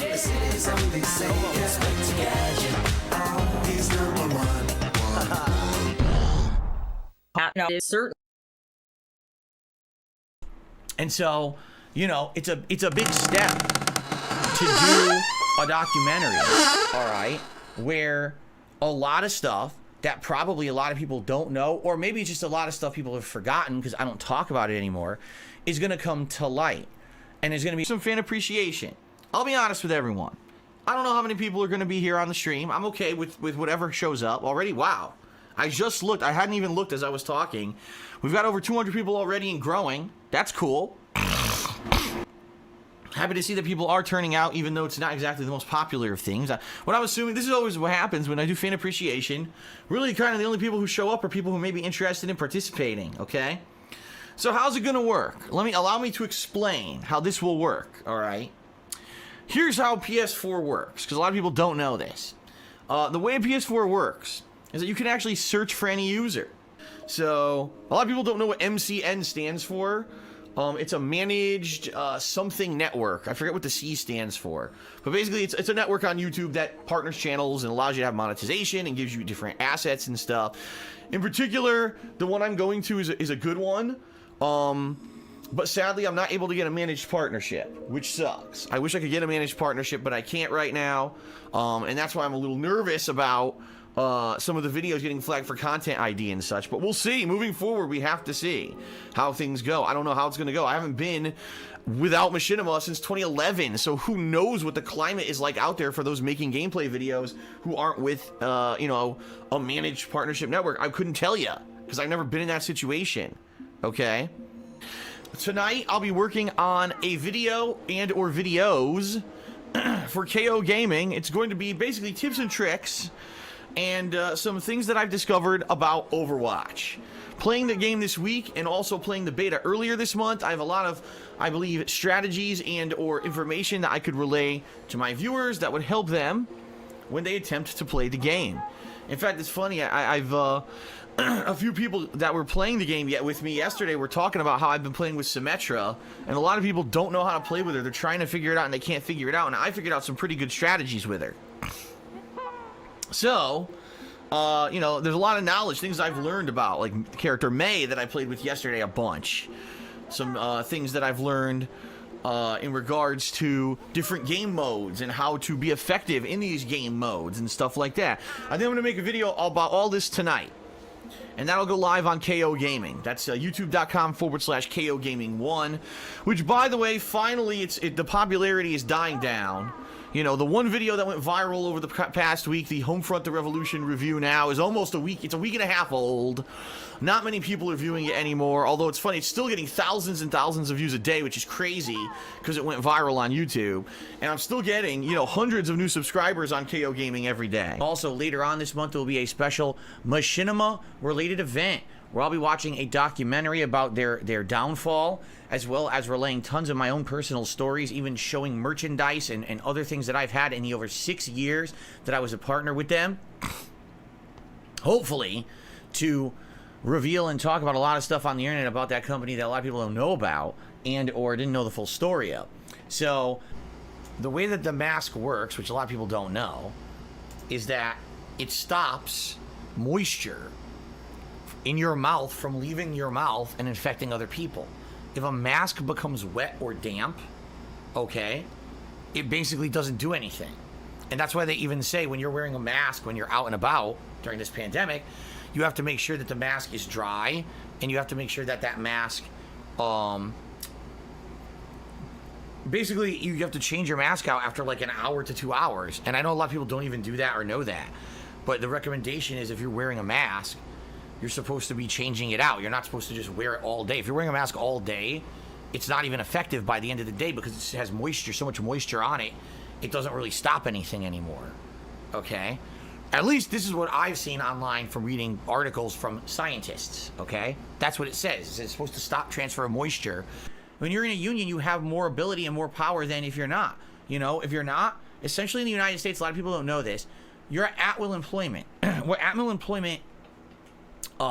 The city's only safe, expect a gadget. Oh, he's number one. Now, it's certain. And so, you know, it's a big step to do a documentary, all right, where a lot of stuff that probably a lot of people don't know, or maybe just a lot of stuff people have forgotten because I don't talk about it anymore, is going to come to light. And there's going to be some fan appreciation. I'll be honest with everyone. I don't know how many people are going to be here on the stream. I'm okay with whatever shows up already. Wow. I just looked. I hadn't even looked as I was talking. We've got over 200 people already and growing. That's cool. Happy to see that people are turning out, even though it's not exactly the most popular of things. What I'm assuming, this is always what happens when I do fan appreciation. Really, kind of the only people who show up are people who may be interested in participating, okay? So how's it going to work? Allow me to explain how this will work, all right? Here's how PS4 works, because a lot of people don't know this. The way PS4 works is that you can actually search for any user. So a lot of people don't know what MCN stands for. It's a managed something network. I forget what the C stands for. But basically, it's a network on YouTube that partners channels and allows you to have monetization and gives you different assets and stuff. In particular, the one I'm going to is a good one. But sadly, I'm not able to get a managed partnership, which sucks. I wish I could get a managed partnership, but I can't right now. And that's why I'm a little nervous about some of the videos getting flagged for content ID and such, but we'll see. Moving forward, we have to see how things go. I don't know how it's going to go. I haven't been without Machinima since 2011, so who knows what the climate is like out there for those making gameplay videos who aren't with, you know, a managed partnership network. I couldn't tell you because I've never been in that situation. Okay. Tonight, I'll be working on a video and or videos for KO Gaming. It's going to be basically tips and tricks and some things that I've discovered about Overwatch. Playing the game this week and also playing the beta earlier this month, I have a lot of, I believe, strategies and or information that I could relay to my viewers that would help them when they attempt to play the game. In fact, it's funny, I've a few people that were playing the game with me yesterday were talking about how I've been playing with Symmetra, and a lot of people don't know how to play with her. They're trying to figure it out and they can't figure it out, and I figured out some pretty good strategies with her. So, you know, there's a lot of knowledge, things I've learned about, like the character Mei that I played with yesterday a bunch. Some things that I've learned in regards to different game modes and how to be effective in these game modes and stuff like that. I think I'm going to make a video about all this tonight. And that'll go live on KO Gaming. That's youtube.com/KO Gaming 1. Which, by the way, finally, the popularity is dying down. You know, the one video that went viral over the past week, the Homefront the Revolution review now, is almost a week. It's a week and a half old. Not many people are viewing it anymore, although it's funny, it's still getting thousands and thousands of views a day, which is crazy because it went viral on YouTube. And I'm still getting, you know, hundreds of new subscribers on KO Gaming every day. Also, later on this month, there will be a special Machinima-related event where I'll be watching a documentary about their downfall, as well as relaying tons of my own personal stories, even showing merchandise and other things that I've had in the over 6 years that I was a partner with them. Hopefully, to reveal and talk about a lot of stuff on the internet about that company that a lot of people don't know about and or didn't know the full story of. So, the way that the mask works, which a lot of people don't know, is that it stops moisture in your mouth from leaving your mouth and infecting other people. If a mask becomes wet or damp, okay, it basically doesn't do anything. And that's why they even say when you're wearing a mask, when you're out and about during this pandemic, you have to make sure that the mask is dry, and you have to make sure that that mask, basically you have to change your mask out after like an hour to 2 hours. And I know a lot of people don't even do that or know that. But the recommendation is if you're wearing a mask, you're supposed to be changing it out. You're not supposed to just wear it all day. If you're wearing a mask all day, it's not even effective by the end of the day because it has moisture, so much moisture on it, it doesn't really stop anything anymore. Okay? At least this is what I've seen online from reading articles from scientists. Okay? That's what it says. It says it's supposed to stop transfer of moisture. When you're in a union, you have more ability and more power than if you're not. You know, if you're not, essentially in the United States, a lot of people don't know this, you're at will employment. What at will employment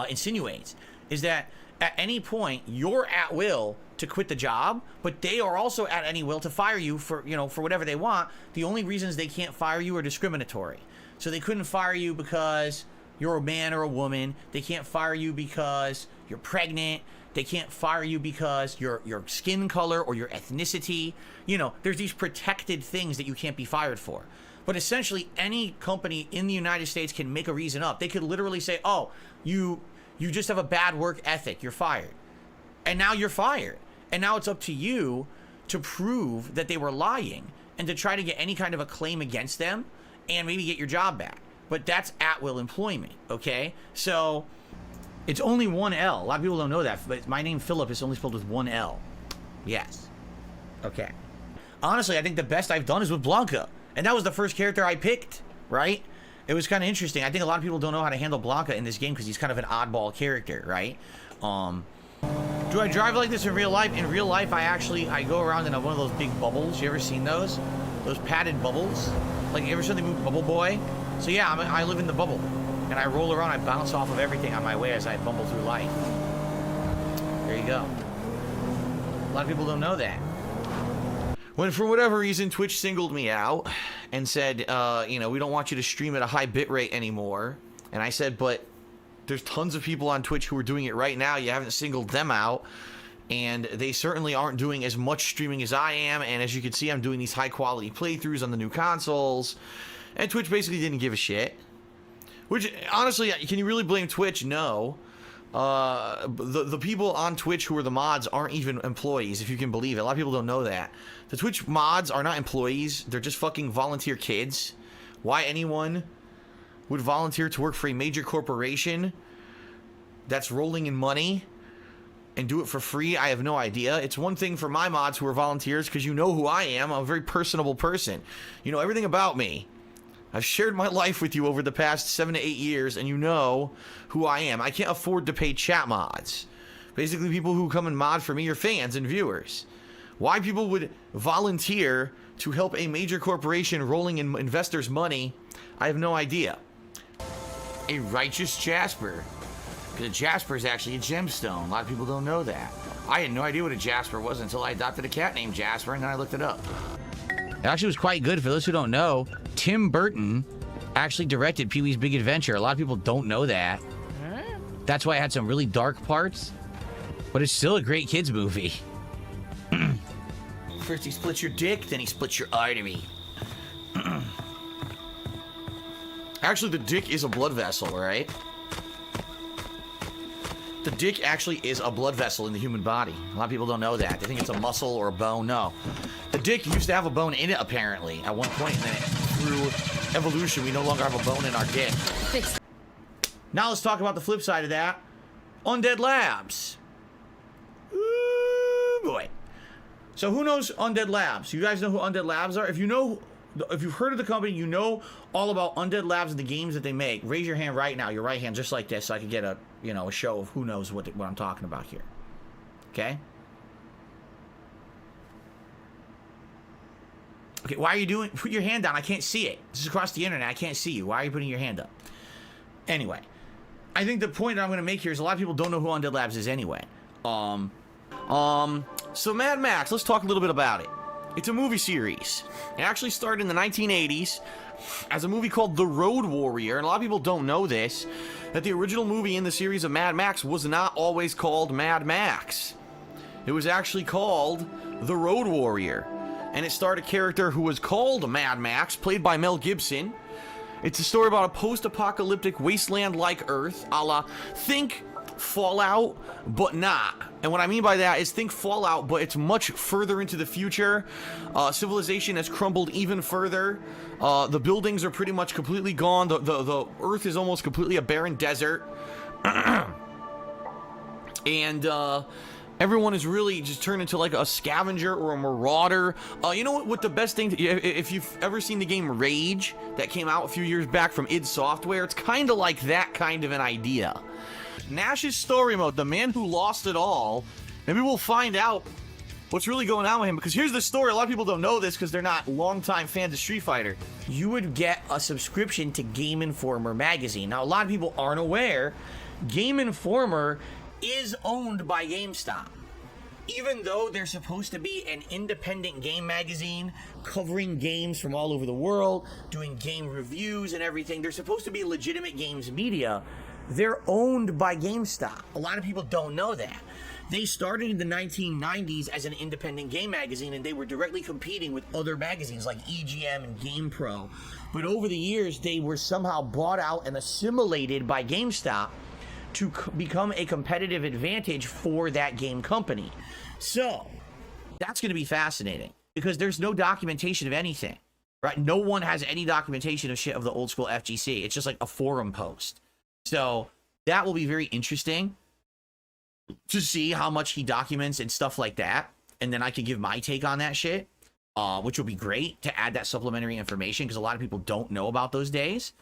insinuates is that at any point you're at will to quit the job, but they are also at any will to fire you for, you know, for whatever they want. The only reasons they can't fire you are discriminatory. So they couldn't fire you because you're a man or a woman. They can't fire you because you're pregnant. They can't fire you because your skin color or your ethnicity. You know, there's these protected things that you can't be fired for. But essentially, any company in the United States can make a reason up. They could literally say, oh, you just have a bad work ethic. You're fired. And now you're fired. And now it's up to you to prove that they were lying and to try to get any kind of a claim against them and maybe get your job back. But that's at-will employment, okay? So it's only one L. A lot of people don't know that, but my name, Philip, is only spelled with one L. Yes. Okay. Honestly, I think the best I've done is with Blanca. And that was the first character I picked, right? It was kind of interesting. I think a lot of people don't know how to handle Blanca in this game because he's kind of an oddball character, right? Do I drive like this in real life? In real life, I go around in one of those big bubbles. You ever seen those? Those padded bubbles? Like, you ever seen the movie Bubble Boy? So yeah, I live in the bubble. And I roll around, I bounce off of everything on my way as I bumble through life. There you go. A lot of people don't know that. When, for whatever reason, Twitch singled me out and said, you know, we don't want you to stream at a high bitrate anymore. And I said, but there's tons of people on Twitch who are doing it right now. You haven't singled them out. And they certainly aren't doing as much streaming as I am. And as you can see, I'm doing these high-quality playthroughs on the new consoles. And Twitch basically didn't give a shit. Which, honestly, can you really blame Twitch? No. The people on Twitch who are the mods aren't even employees, if you can believe it. A lot of people don't know that. The Twitch mods are not employees. They're just fucking volunteer kids. Why anyone would volunteer to work for a major corporation that's rolling in money and do it for free, I have no idea. It's one thing for my mods who are volunteers, because you know who I am. I'm a very personable person. You know everything about me. I've shared my life with you over the past 7 to 8 years, and you know who I am. I can't afford to pay chat mods. Basically, people who come and mod for me are fans and viewers. Why people would volunteer to help a major corporation rolling in investors' money, I have no idea. A righteous jasper. Because a jasper is actually a gemstone. A lot of people don't know that. I had no idea what a jasper was until I adopted a cat named Jasper, and then I looked it up. It actually was quite good. For those who don't know, Tim Burton actually directed Pee-wee's Big Adventure. A lot of people don't know that. That's why it had some really dark parts, but it's still a great kids movie. First he splits your dick, then he splits your artery. Actually, the dick is a blood vessel, right? The dick actually is a blood vessel in the human body. A lot of people don't know that. They think it's a muscle or a bone. No. The dick used to have a bone in it, apparently, at one point, and then through evolution, we no longer have a bone in our dick. Now let's talk about the flip side of that. Undead Labs. Ooh, boy. So who knows Undead Labs? You guys know who Undead Labs are? If you've heard of the company, you know all about Undead Labs and the games that they make. Raise your hand right now, your right hand, just like this, so I can get a show of who knows what I'm talking about here. Okay? Okay, why are you doing... Put your hand down. I can't see it. This is across the internet. I can't see you. Why are you putting your hand up? Anyway, I think the point that I'm going to make here is a lot of people don't know who Undead Labs is anyway. So Mad Max, let's talk a little bit about it. It's a movie series. It actually started in the 1980s as a movie called The Road Warrior, and a lot of people don't know this, that the original movie in the series of Mad Max was not always called Mad Max. It was actually called The Road Warrior, and it starred a character who was called Mad Max, played by Mel Gibson. It's a story about a post-apocalyptic wasteland-like Earth, a la, think Fallout, but not. And what I mean by that is think Fallout, but it's much further into the future. Civilization has crumbled even further. The buildings are pretty much completely gone. The Earth is almost completely a barren desert. And everyone is really just turned into like a scavenger or a marauder. You know what the best thing, if you've ever seen the game Rage that came out a few years back from id Software, it's kind of like that kind of an idea. Nash's story mode, the man who lost it all. Maybe we'll find out what's really going on with him, because here's the story. A lot of people don't know this because they're not longtime fans of Street Fighter. You would get a subscription to Game Informer magazine. Now, a lot of people aren't aware. Game Informer is owned by GameStop. Even though they're supposed to be an independent game magazine covering games from all over the world, doing game reviews and everything, they're supposed to be legitimate games media. They're owned by GameStop. A lot of people don't know that. They started in the 1990s as an independent game magazine, and they were directly competing with other magazines like EGM and GamePro. But over the years, they were somehow bought out and assimilated by GameStop to become a competitive advantage for that game company. So that's going to be fascinating because there's no documentation of anything, right? No one has any documentation of shit of the old school FGC. It's just like a forum post. So that will be very interesting to see how much he documents and stuff like that. And then I can give my take on that shit, which will be great to add that supplementary information because a lot of people don't know about those days.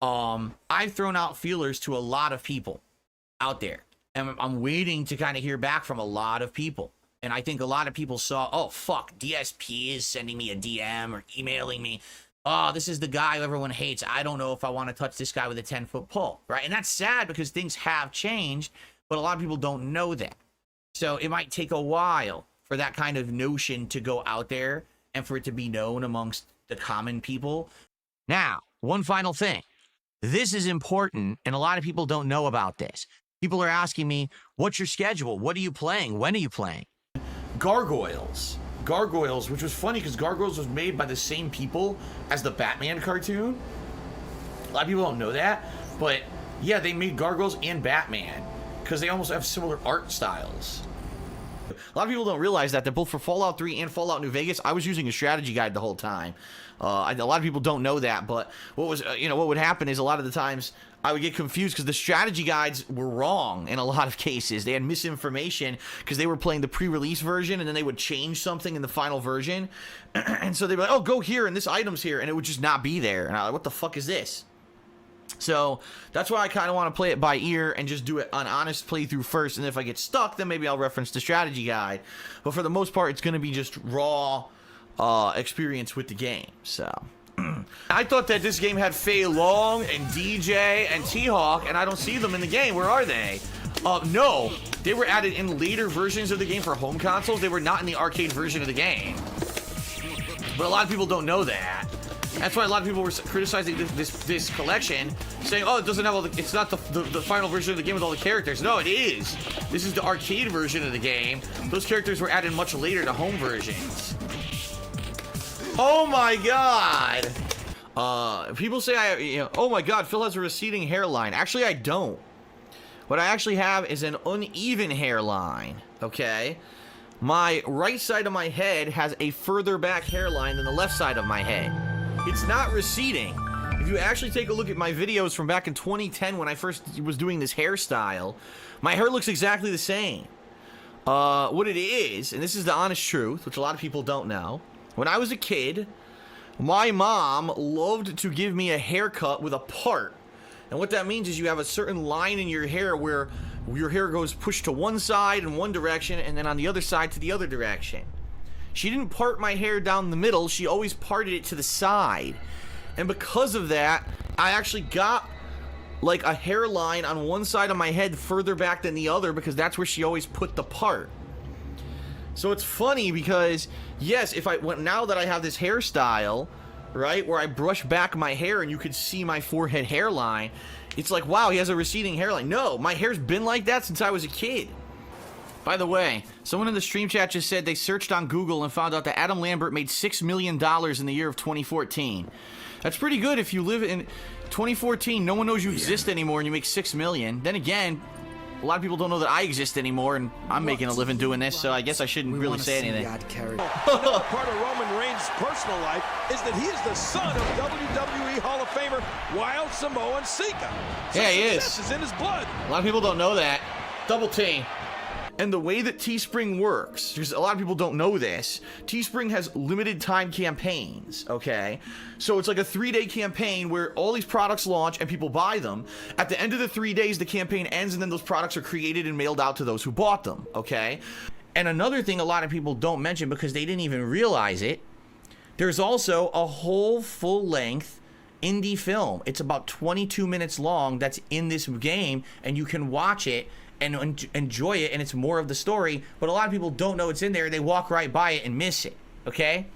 I've thrown out feelers to a lot of people out there, and I'm waiting to kind of hear back from a lot of people. And I think a lot of people saw, oh fuck, DSP is sending me a DM or emailing me, oh, this is the guy everyone hates, I don't know if I want to touch this guy with a 10-foot pole, right? And that's sad because things have changed, but a lot of people don't know that. So it might take a while for that kind of notion to go out there and for it to be known amongst the common people. Now, one final thing. This is important, and a lot of people don't know about this. People are asking me, what's your schedule? What are you playing? When are you playing? Gargoyles. Gargoyles, which was funny because Gargoyles was made by the same people as the Batman cartoon. A lot of people don't know that, but yeah, they made Gargoyles and Batman because they almost have similar art styles. A lot of people don't realize that both for Fallout 3 and Fallout New Vegas, I was using a strategy guide the whole time. A lot of people don't know that, but what would happen is a lot of the times I would get confused because the strategy guides were wrong in a lot of cases. They had misinformation because they were playing the pre-release version and then they would change something in the final version. And so they'd be like, oh, go here and this item's here, and it would just not be there. And I'm like, what the fuck is this? So that's why I kind of want to play it by ear and just do it an honest playthrough first. And if I get stuck, then maybe I'll reference the strategy guide. But for the most part, it's going to be just raw experience with the game. So I thought that this game had Fei Long and DJ and T-Hawk, and I don't see them in the game. Where are they? No, they were added in later versions of the game for home consoles. They were not in the arcade version of the game. But a lot of people don't know that. That's why a lot of people were criticizing this collection, saying, "Oh, it doesn't have all the. It's not the final version of the game with all the characters." No, it is. This is the arcade version of the game. Those characters were added much later to home versions. Oh my god! People say oh my god, Phil has a receding hairline. Actually, I don't. What I actually have is an uneven hairline. Okay, my right side of my head has a further back hairline than the left side of my head. It's not receding. If you actually take a look at my videos from back in 2010 when I first was doing this hairstyle, my hair looks exactly the same. What it is, and this is the honest truth, which a lot of people don't know, when I was a kid, my mom loved to give me a haircut with a part. And what that means is you have a certain line in your hair where your hair goes pushed to one side in one direction and then on the other side to the other direction. She didn't part my hair down the middle, she always parted it to the side. And because of that, I actually got like a hairline on one side of my head further back than the other because that's where she always put the part. So it's funny because, yes, now that I have this hairstyle, right, where I brush back my hair and you could see my forehead hairline, it's like, wow, he has a receding hairline. No, my hair's been like that since I was a kid. By the way, someone in the stream chat just said they searched on Google and found out that Adam Lambert made $6 million in the year of 2014. That's pretty good if you live in 2014. No one knows you exist anymore and you make $6 million. Then again, a lot of people don't know that I exist anymore and I'm making a living doing this, so I guess I shouldn't really say anything. Another part of Roman Reigns' personal life is that he is the son of WWE Hall of Famer Wild Samoan Sika. So yeah, he is. Success is in his blood. A lot of people don't know that. Double team. And the way that Teespring works, because a lot of people don't know this, Teespring has limited time campaigns, okay? So it's like a 3-day campaign where all these products launch and people buy them. At the end of the 3 days, the campaign ends and then those products are created and mailed out to those who bought them, okay? And another thing a lot of people don't mention because they didn't even realize it, there's also a whole full-length indie film. It's about 22 minutes long that's in this game and you can watch it and enjoy it, and it's more of the story, but a lot of people don't know it's in there, and they walk right by it and miss it, okay?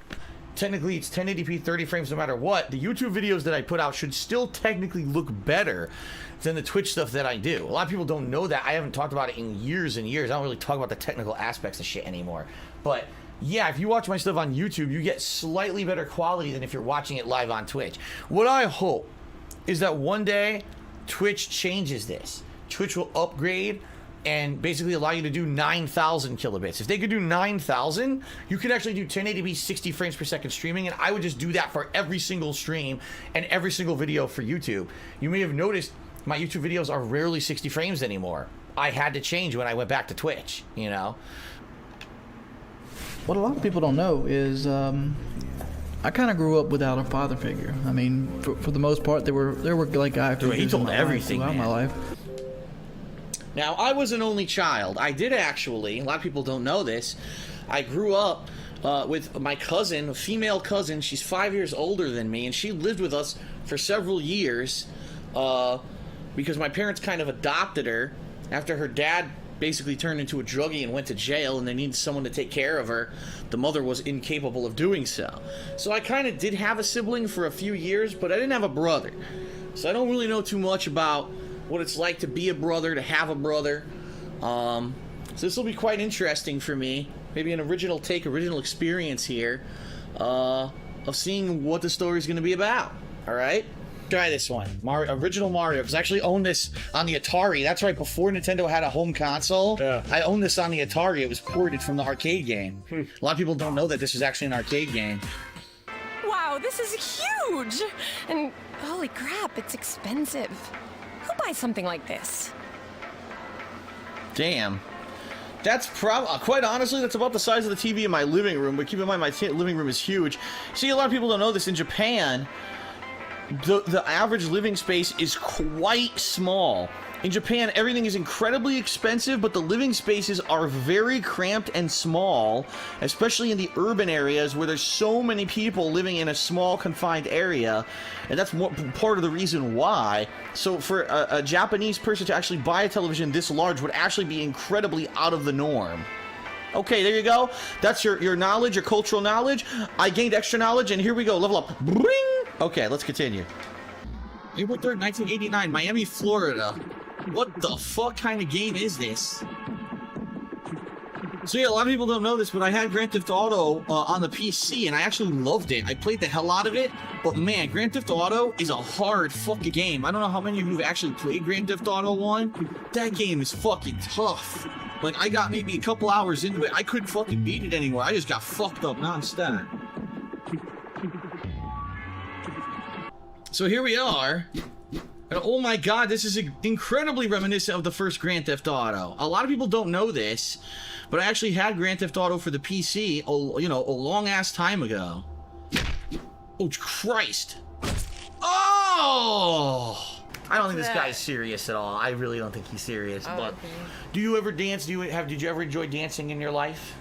Technically, it's 1080p 30 frames no matter what. The YouTube videos that I put out should still technically look better than the Twitch stuff that I do. A lot of people don't know that. I haven't talked about it in years and years. I don't really talk about the technical aspects of shit anymore. But yeah, if you watch my stuff on YouTube, you get slightly better quality than if you're watching it live on Twitch. What I hope is that one day Twitch changes this. Twitch will upgrade and basically allow you to do 9,000 kilobits. If they could do 9,000, you could actually do 1080p 60 frames per second streaming, and I would just do that for every single stream and every single video for YouTube. You may have noticed my YouTube videos are rarely 60 frames anymore. I had to change when I went back to Twitch, you know? What a lot of people don't know is I kind of grew up without a father figure. I mean, for the most part, there were like guy figures he told in my everything, life, throughout my life. Now, I was an only child. I did actually, a lot of people don't know this, I grew up with my cousin, a female cousin. She's 5 years older than me, and she lived with us for several years because my parents kind of adopted her after her dad basically turned into a druggie and went to jail, and they needed someone to take care of her. The mother was incapable of doing so. So I kind of did have a sibling for a few years, but I didn't have a brother. So I don't really know too much about what it's like to be a brother, to have a brother. So this will be quite interesting for me. Maybe an original take, original experience here of seeing what the story is going to be about. All right? Try this one. Original Mario, because I actually owned this on the Atari. That's right, before Nintendo had a home console. Yeah. I owned this on the Atari. It was ported from the arcade game. A lot of people don't know that this is actually an arcade game. Wow, this is huge! And holy crap, it's expensive. Who buys something like this? Damn. That's quite honestly, that's about the size of the TV in my living room, but keep in mind my living room is huge. See, a lot of people don't know this. In Japan, the average living space is quite small. In Japan, everything is incredibly expensive, but the living spaces are very cramped and small, especially in the urban areas where there's so many people living in a small, confined area, and that's part of the reason why. So for a Japanese person to actually buy a television this large would actually be incredibly out of the norm. Okay, there you go. That's your knowledge, your cultural knowledge. I gained extra knowledge, and here we go. Level up. Bring! Okay, let's continue. April 3rd, 1989, Miami, Florida. What the fuck kind of game is this? So yeah, a lot of people don't know this, but I had Grand Theft Auto on the PC, and I actually loved it. I played the hell out of it, but man, Grand Theft Auto is a hard fucking game. I don't know how many of you have actually played Grand Theft Auto 1. That game is fucking tough. Like, I got maybe a couple hours into it. I couldn't fucking beat it anymore. I just got fucked up nonstop. So here we are. And oh my god, this is incredibly reminiscent of the first Grand Theft Auto. A lot of people don't know this, but I actually had Grand Theft Auto for the PC, you know, a long-ass time ago. Oh, Christ. Oh! I don't think this guy's serious at all. I really don't think he's serious. But do you ever dance? Did you ever enjoy dancing in your life?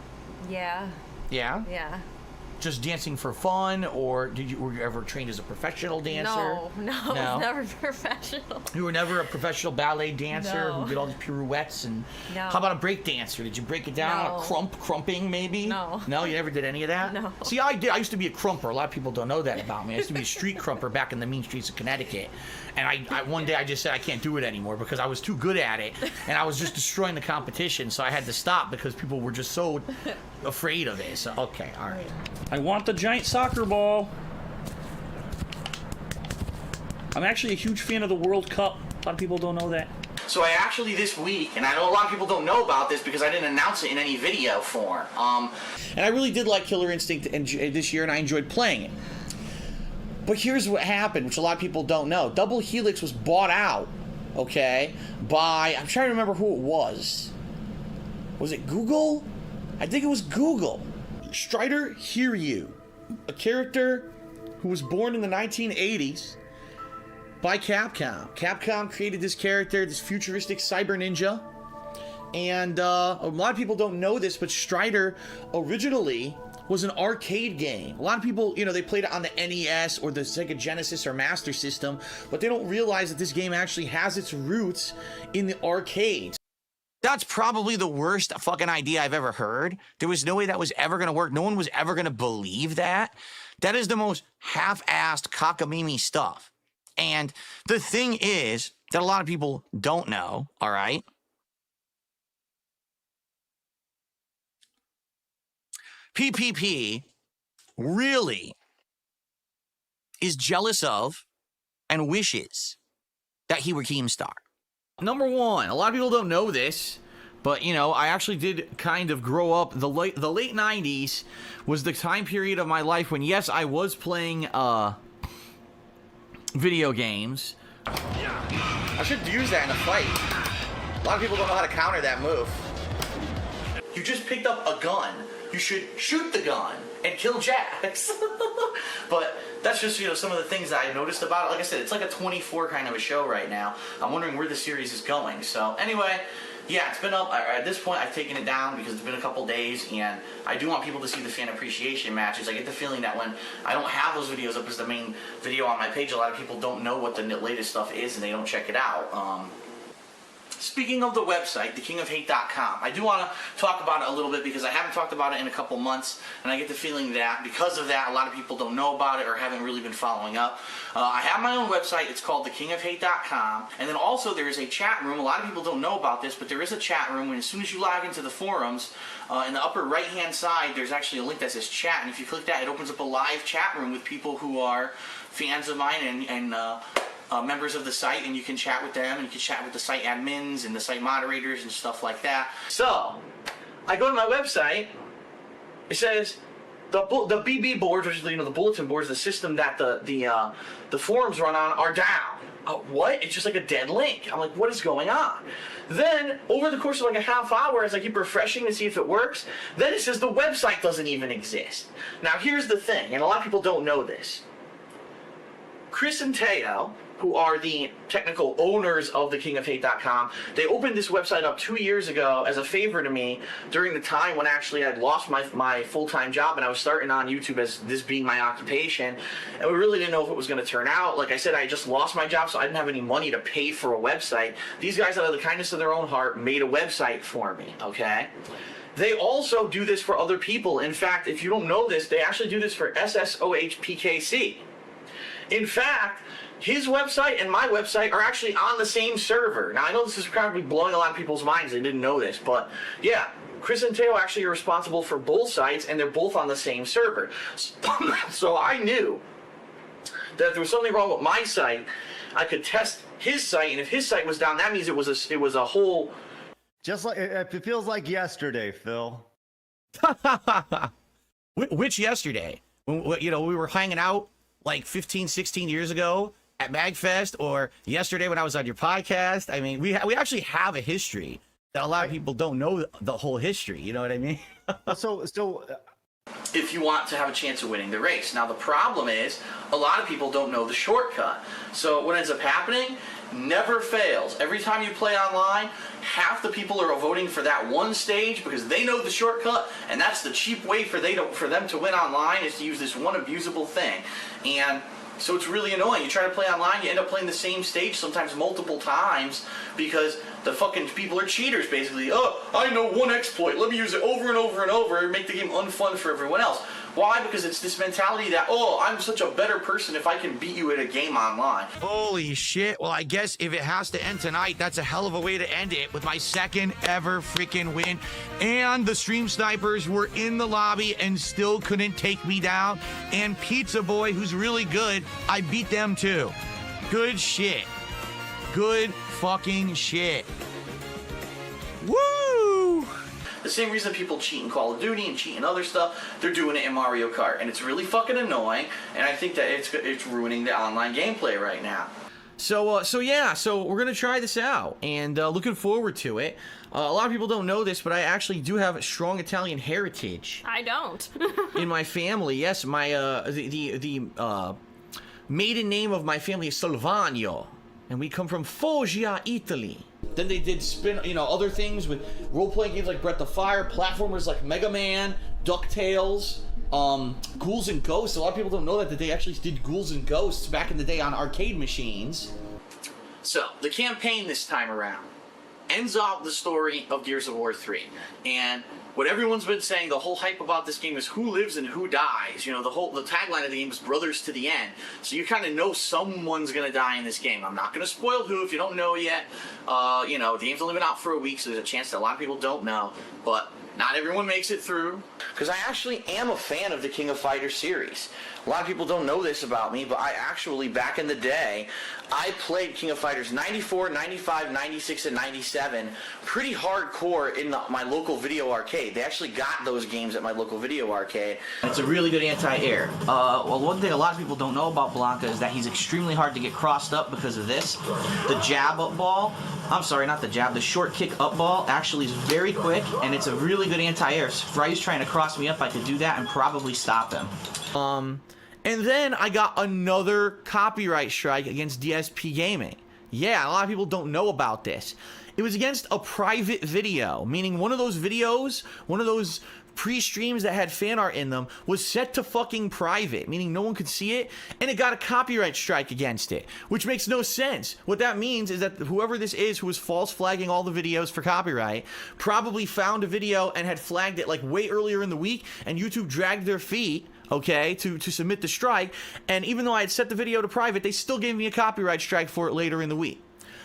Yeah. Yeah? Yeah. Just dancing for fun, or were you ever trained as a professional dancer? No, I was never professional. You were never a professional ballet dancer who did all these pirouettes and... No. How about a break dancer? Did you break it down? No. Crumping maybe? No. No, you never did any of that? No. See, I did. I used to be a crumper. A lot of people don't know that about me. I used to be a street crumper back in the mean streets of Connecticut. And I one day I just said I can't do it anymore because I was too good at it, and I was just destroying the competition, so I had to stop because people were just so afraid of it. So, okay, all right. I want the giant soccer ball. I'm actually a huge fan of the World Cup. A lot of people don't know that. So I actually this week, and I know a lot of people don't know about this because I didn't announce it in any video form, and I really did like Killer Instinct this year, and I enjoyed playing it. But here's what happened, which a lot of people don't know. Double Helix was bought out, okay, by, I'm trying to remember who it was. Was it Google? I think it was Google. Strider Hiryu, a character who was born in the 1980s by Capcom. Capcom created this character, this futuristic cyber ninja. And a lot of people don't know this, but Strider originally was an arcade game. A lot of people, you know, they played it on the NES or the Sega Genesis or Master System, but they don't realize that this game actually has its roots in the arcades. That's probably the worst fucking idea I've ever heard. There was no way that was ever going to work. No one was ever going to believe that. That is the most half-assed cockamamie stuff. And the thing is that a lot of people don't know, all right? PPP really is jealous of and wishes that he were Keemstar. Number one, a lot of people don't know this, but, you know, I actually did kind of grow up. The late 90s was the time period of my life when, yes, I was playing video games. I should use that in a fight. A lot of people don't know how to counter that move. You just picked up a gun. You should shoot the gun and kill Jax. But that's just, you know, some of the things that I noticed about it. Like I said, it's like a 24 kind of a show right now. I'm wondering where the series is going. So anyway, yeah, it's been up. At this point, I've taken it down because it's been a couple days, and I do want people to see the fan appreciation matches. I get the feeling that when I don't have those videos up as the main video on my page, a lot of people don't know what the latest stuff is, and they don't check it out. Speaking of the website, thekingofhate.com, I do want to talk about it a little bit because I haven't talked about it in a couple months, and I get the feeling that because of that, a lot of people don't know about it or haven't really been following up. I have my own website. It's called thekingofhate.com, and then also there is a chat room. A lot of people don't know about this, but there is a chat room, and as soon as you log into the forums, in the upper right-hand side, there's actually a link that says chat, and if you click that, it opens up a live chat room with people who are fans of mine and members of the site, and you can chat with them, and you can chat with the site admins and the site moderators and stuff like that. So, I go to my website. It says the BB boards, which is the bulletin boards, the system that the forums run on, are down. What? It's just like a dead link. I'm like, what is going on? Then, over the course of like a half hour, as I keep refreshing to see if it works, then it says the website doesn't even exist. Now, here's the thing, and a lot of people don't know this. Chris and Teo, who are the technical owners of thekingofhate.com, they opened this website up 2 years ago as a favor to me during the time when actually I'd lost my full-time job and I was starting on YouTube as this being my occupation, and we really didn't know if it was going to turn out. Like I said, I just lost my job, so I didn't have any money to pay for a website. These guys, out of the kindness of their own heart, made a website for me, okay? They also do this for other people. In fact, if you don't know this, they actually do this for SSOHPKC. In fact, his website and my website are actually on the same server. Now, I know this is probably blowing a lot of people's minds. They didn't know this, but yeah, Chris and Teo actually are responsible for both sites, and they're both on the same server. So I knew that if there was something wrong with my site, I could test his site, and if his site was down, that means it was a whole. Just like it feels like yesterday, Phil. Which yesterday? When, we were hanging out like 15, 16 years ago at MagFest, or yesterday when I was on your podcast. I mean, we actually have a history that a lot of people don't know the whole history. You know what I mean? So if you want to have a chance of winning the race. Now, the problem is a lot of people don't know the shortcut. So what ends up happening never fails. Every time you play online, half the people are voting for that one stage because they know the shortcut, and that's the cheap way for them to win online, is to use this one abusable thing. And so it's really annoying. You try to play online, you end up playing the same stage sometimes multiple times because the fucking people are cheaters, basically. Oh, I know one exploit. Let me use it over and over and over and make the game unfun for everyone else. Why? Because it's this mentality that, oh, I'm such a better person if I can beat you at a game online. Holy shit. Well, I guess if it has to end tonight, that's a hell of a way to end it, with my second ever freaking win. And the stream snipers were in the lobby and still couldn't take me down. And Pizza Boy, who's really good, I beat them too. Good shit. Good fucking shit. Woo! The same reason people cheat in Call of Duty and cheat in other stuff, they're doing it in Mario Kart, and it's really fucking annoying, and I think that it's ruining the online gameplay right now. So we're gonna try this out, and looking forward to it. A lot of people don't know this, but I actually do have a strong Italian heritage. I don't. In my family, yes, my the maiden name of my family is Salvagno, and we come from Foggia, Italy. Then they did other things with role-playing games like Breath of Fire, platformers like Mega Man, DuckTales, Ghouls and Ghosts. A lot of people don't know that they actually did Ghouls and Ghosts back in the day on arcade machines. So, the campaign this time around. ends off the story of Gears of War 3. And what everyone's been saying, the whole hype about this game is who lives and who dies. You know, the tagline of the game is brothers to the end. So you kind of know someone's going to die in this game. I'm not going to spoil who if you don't know yet. You know, the game's only been out for a week, so there's a chance that a lot of people don't know. But not everyone makes it through. Because I actually am a fan of the King of Fighters series. A lot of people don't know this about me, but I actually, back in the day, I played King of Fighters 94, 95, 96, and 97 pretty hardcore in my local video arcade. They actually got those games at my local video arcade. It's a really good anti-air. Well, one thing a lot of people don't know about Blanca is that he's extremely hard to get crossed up because of this. The jab up ball, I'm sorry, not the jab, the short kick up ball actually is very quick, and it's a really good anti-air. If Fry's trying to cross me up, I could do that and probably stop him. And then I got another copyright strike against DSP Gaming. Yeah, a lot of people don't know about this. It was against a private video, meaning one of those videos, one of those pre-streams that had fan art in them was set to fucking private, meaning no one could see it, and it got a copyright strike against it, which makes no sense. What that means is that whoever this is who was false flagging all the videos for copyright probably found a video and had flagged it like way earlier in the week, and YouTube dragged their feet, okay, to submit the strike, and even though I had set the video to private, they still gave me a copyright strike for it later in the week.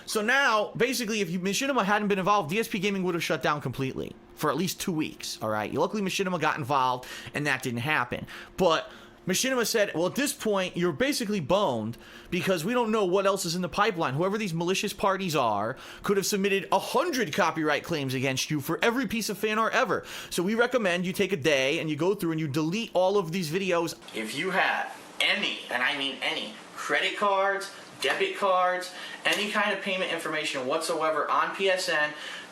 So now, basically, if Machinima hadn't been involved, DSP Gaming would have shut down completely for at least 2 weeks, all right? Luckily, Machinima got involved, and that didn't happen. But Machinima said, well, at this point, you're basically boned because we don't know what else is in the pipeline. Whoever these malicious parties are could have submitted 100 copyright claims against you for every piece of fan art ever. So we recommend you take a day and you go through and you delete all of these videos. If you have any, and I mean any, credit cards, debit cards, any kind of payment information whatsoever on PSN,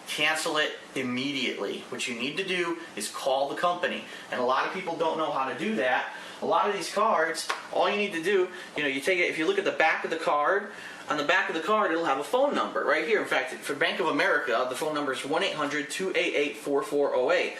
cancel it immediately. What you need to do is call the company. And a lot of people don't know how to do that. A lot of these cards, all you need to do, you know, you take it, if you look at the back of the card, on the back of the card it'll have a phone number right here. In fact, for Bank of America, the phone number is 1-800-288-4408.